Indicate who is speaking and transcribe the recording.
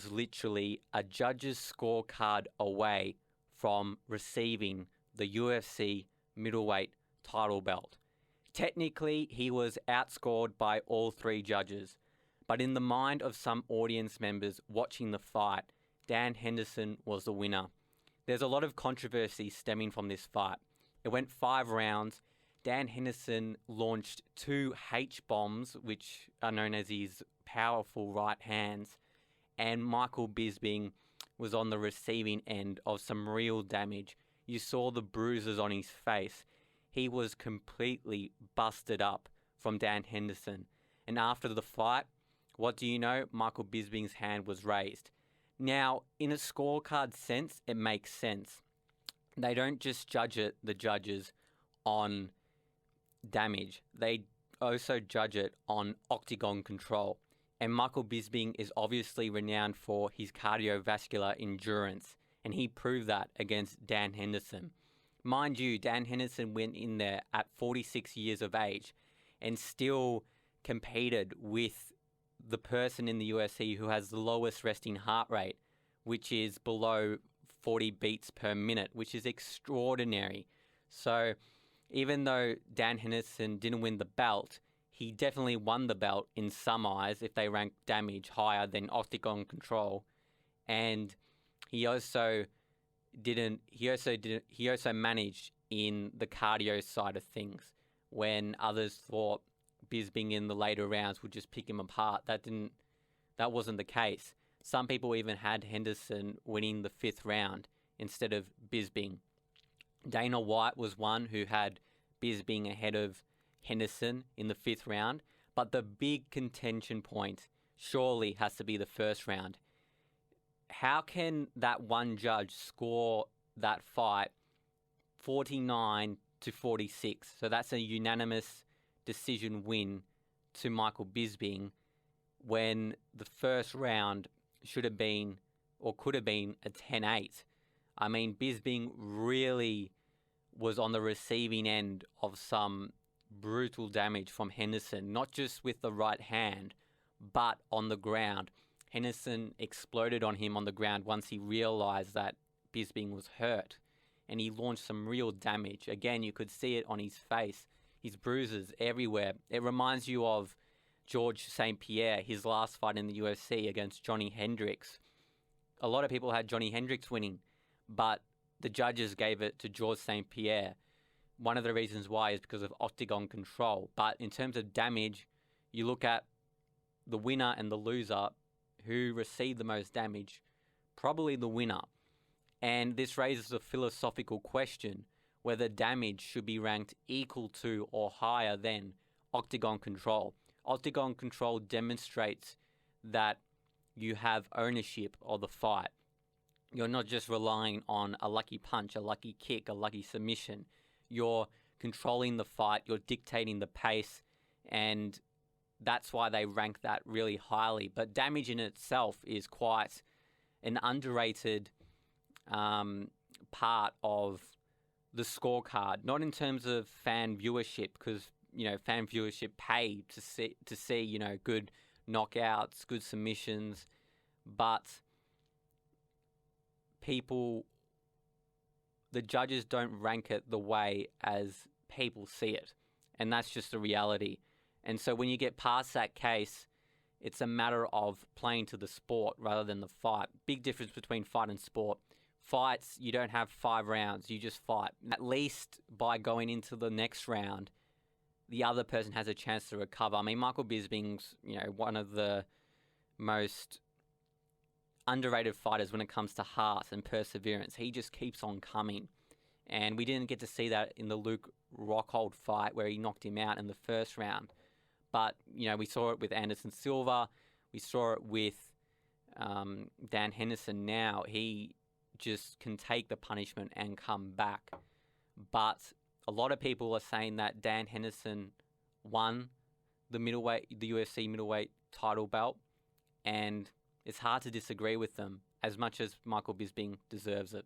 Speaker 1: was literally a judge's scorecard away from receiving the UFC Middleweight title belt. Technically, he was outscored by all three judges, but in the mind of some audience members watching the fight, Dan Henderson was the winner. There's a lot of controversy stemming from this fight. It went 5 rounds. Dan Henderson launched 2 H-bombs, which are known as his powerful right hands, and Michael Bisping was on the receiving end of some real damage. You saw the bruises on his face. He was completely busted up from Dan Henderson. And after the fight, what do you know? Michael Bisping's hand was raised. Now, in a scorecard sense, it makes sense. They don't just judge it, the judges, on damage. They also judge it on octagon control. And Michael Bisping is obviously renowned for his cardiovascular endurance, and he proved that against Dan Henderson. Mind you, Dan Henderson went in there at 46 years of age and still competed with the person in the UFC who has the lowest resting heart rate, which is below 40 beats per minute, which is extraordinary. So even though Dan Henderson didn't win the belt, he definitely won the belt in some eyes if they rank damage higher than octagon control. And he also managed in the cardio side of things when others thought Bisping in the later rounds would just pick him apart. That wasn't the case. Some people even had Henderson winning the 5th round instead of Bisping. Dana White was one who had Bisping ahead of Henderson in the 5th round, but the big contention point surely has to be the 1st round. How can that one judge score that fight 49-46? So that's a unanimous decision win to Michael Bisping when the 1st round should have been or could have been a 10-8. I mean, Bisping really was on the receiving end of some brutal damage from Henderson, not just with the right hand, but on the ground. Henderson exploded on him on the ground once he realized that Bisping was hurt, and he launched some real damage. Again, you could see it on his face, his bruises everywhere. It reminds you of George St. Pierre, his last fight in the UFC against Johnny Hendricks. A lot of people had Johnny Hendricks winning, but the judges gave it to George St. Pierre. One of the reasons why is because of octagon control. But in terms of damage, you look at the winner and the loser, who received the most damage, probably the winner. And this raises a philosophical question whether damage should be ranked equal to or higher than octagon control. Octagon control demonstrates that you have ownership of the fight. You're not just relying on a lucky punch, a lucky kick, a lucky submission. You're controlling the fight, you're dictating the pace, and that's why they rank that really highly. But damage in itself is quite an underrated part of the scorecard, not in terms of fan viewership, because fan viewership pay to see good knockouts, good submissions, but the judges don't rank it the way as people see it, and that's just the reality. And so when you get past that case, it's a matter of playing to the sport rather than the fight. Big difference between fight and sport. Fights, you don't have 5 rounds, you just fight. At least by going into the next round, the other person has a chance to recover. I mean, Michael Bisping's, one of the most underrated fighters when it comes to heart and perseverance. He just keeps on coming. And we didn't get to see that in the Luke Rockhold fight where he knocked him out in the 1st round. But, we saw it with Anderson Silva. We saw it with Dan Henderson now. He just can take the punishment and come back. But a lot of people are saying that Dan Henderson won the UFC middleweight title belt, and it's hard to disagree with them as much as Michael Bisping deserves it.